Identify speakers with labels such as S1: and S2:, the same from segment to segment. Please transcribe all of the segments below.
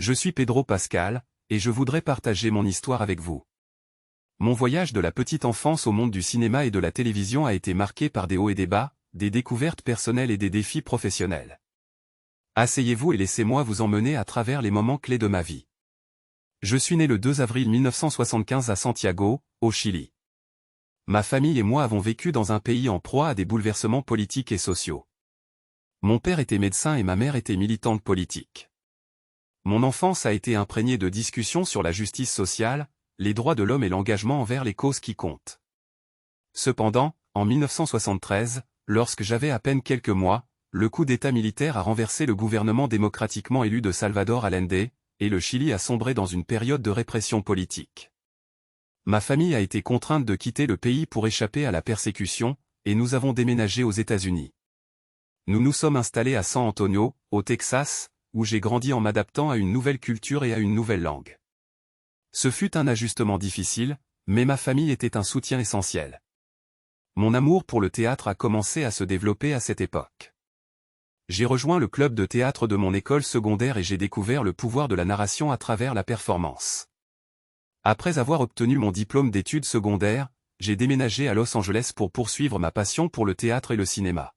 S1: Je suis Pedro Pascal, et je voudrais partager mon histoire avec vous. Mon voyage de la petite enfance au monde du cinéma et de la télévision a été marqué par des hauts et des bas, des découvertes personnelles et des défis professionnels. Asseyez-vous et laissez-moi vous emmener à travers les moments clés de ma vie. Je suis né le 2 avril 1975 à Santiago, au Chili. Ma famille et moi avons vécu dans un pays en proie à des bouleversements politiques et sociaux. Mon père était médecin et ma mère était militante politique. Mon enfance a été imprégnée de discussions sur la justice sociale, les droits de l'homme et l'engagement envers les causes qui comptent. Cependant, en 1973, lorsque j'avais à peine quelques mois, le coup d'État militaire a renversé le gouvernement démocratiquement élu de Salvador Allende, et le Chili a sombré dans une période de répression politique. Ma famille a été contrainte de quitter le pays pour échapper à la persécution, et nous avons déménagé aux États-Unis. Nous nous sommes installés à San Antonio, au Texas, où j'ai grandi en m'adaptant à une nouvelle culture et à une nouvelle langue. Ce fut un ajustement difficile, mais ma famille était un soutien essentiel. Mon amour pour le théâtre a commencé à se développer à cette époque. J'ai rejoint le club de théâtre de mon école secondaire et j'ai découvert le pouvoir de la narration à travers la performance. Après avoir obtenu mon diplôme d'études secondaires, j'ai déménagé à Los Angeles pour poursuivre ma passion pour le théâtre et le cinéma.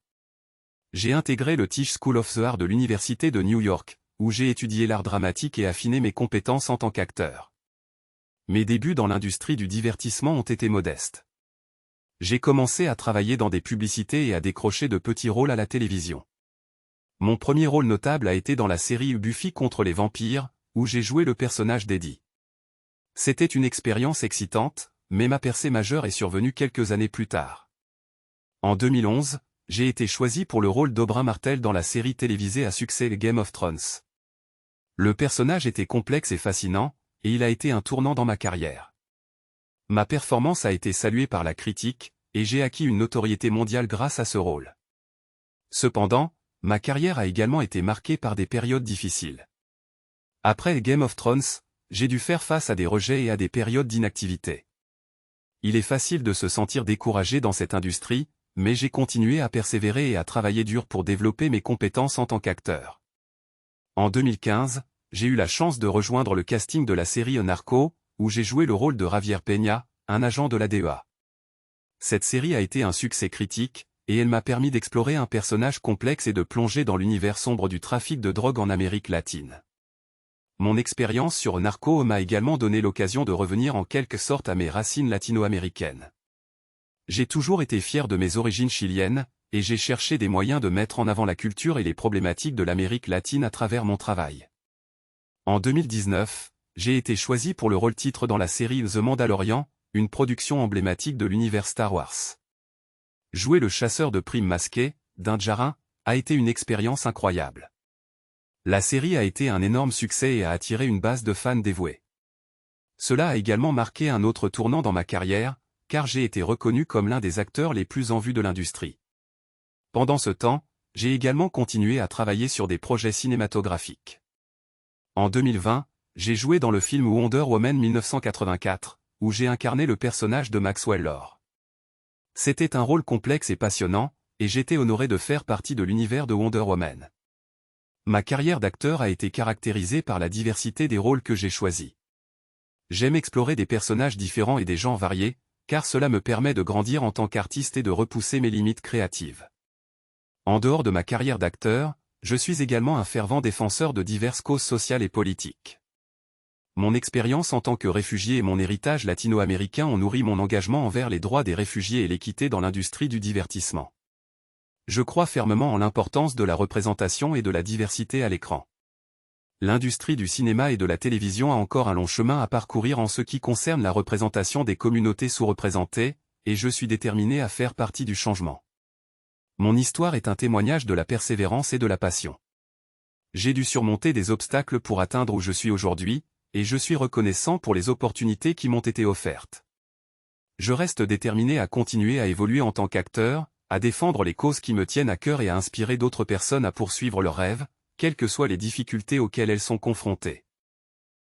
S1: J'ai intégré le Tisch School of the Art de l'Université de New York, où j'ai étudié l'art dramatique et affiné mes compétences en tant qu'acteur. Mes débuts dans l'industrie du divertissement ont été modestes. J'ai commencé à travailler dans des publicités et à décrocher de petits rôles à la télévision. Mon premier rôle notable a été dans la série Buffy contre les vampires, où j'ai joué le personnage d'Eddie. C'était une expérience excitante, mais ma percée majeure est survenue quelques années plus tard. En 2011, j'ai été choisi pour le rôle d'Oberyn Martell dans la série télévisée à succès Game of Thrones. Le personnage était complexe et fascinant, et il a été un tournant dans ma carrière. Ma performance a été saluée par la critique, et j'ai acquis une notoriété mondiale grâce à ce rôle. Cependant, ma carrière a également été marquée par des périodes difficiles. Après Game of Thrones, j'ai dû faire face à des rejets et à des périodes d'inactivité. Il est facile de se sentir découragé dans cette industrie, mais j'ai continué à persévérer et à travailler dur pour développer mes compétences en tant qu'acteur. En 2015, j'ai eu la chance de rejoindre le casting de la série Narco, où j'ai joué le rôle de Javier Peña, un agent de la DEA. Cette série a été un succès critique, et elle m'a permis d'explorer un personnage complexe et de plonger dans l'univers sombre du trafic de drogue en Amérique latine. Mon expérience sur Narco m'a également donné l'occasion de revenir en quelque sorte à mes racines latino-américaines. J'ai toujours été fier de mes origines chiliennes, et j'ai cherché des moyens de mettre en avant la culture et les problématiques de l'Amérique latine à travers mon travail. En 2019, j'ai été choisi pour le rôle-titre dans la série The Mandalorian, une production emblématique de l'univers Star Wars. Jouer le chasseur de primes masqué, Din Djarin, a été une expérience incroyable. La série a été un énorme succès et a attiré une base de fans dévoués. Cela a également marqué un autre tournant dans ma carrière, car j'ai été reconnu comme l'un des acteurs les plus en vue de l'industrie. Pendant ce temps, j'ai également continué à travailler sur des projets cinématographiques. En 2020, j'ai joué dans le film Wonder Woman 1984, où j'ai incarné le personnage de Maxwell Lord. C'était un rôle complexe et passionnant, et j'étais honoré de faire partie de l'univers de Wonder Woman. Ma carrière d'acteur a été caractérisée par la diversité des rôles que j'ai choisis. J'aime explorer des personnages différents et des genres variés, car cela me permet de grandir en tant qu'artiste et de repousser mes limites créatives. En dehors de ma carrière d'acteur, je suis également un fervent défenseur de diverses causes sociales et politiques. Mon expérience en tant que réfugié et mon héritage latino-américain ont nourri mon engagement envers les droits des réfugiés et l'équité dans l'industrie du divertissement. Je crois fermement en l'importance de la représentation et de la diversité à l'écran. L'industrie du cinéma et de la télévision a encore un long chemin à parcourir en ce qui concerne la représentation des communautés sous-représentées, et je suis déterminé à faire partie du changement. Mon histoire est un témoignage de la persévérance et de la passion. J'ai dû surmonter des obstacles pour atteindre où je suis aujourd'hui, et je suis reconnaissant pour les opportunités qui m'ont été offertes. Je reste déterminé à continuer à évoluer en tant qu'acteur, à défendre les causes qui me tiennent à cœur et à inspirer d'autres personnes à poursuivre leurs rêves, quelles que soient les difficultés auxquelles elles sont confrontées.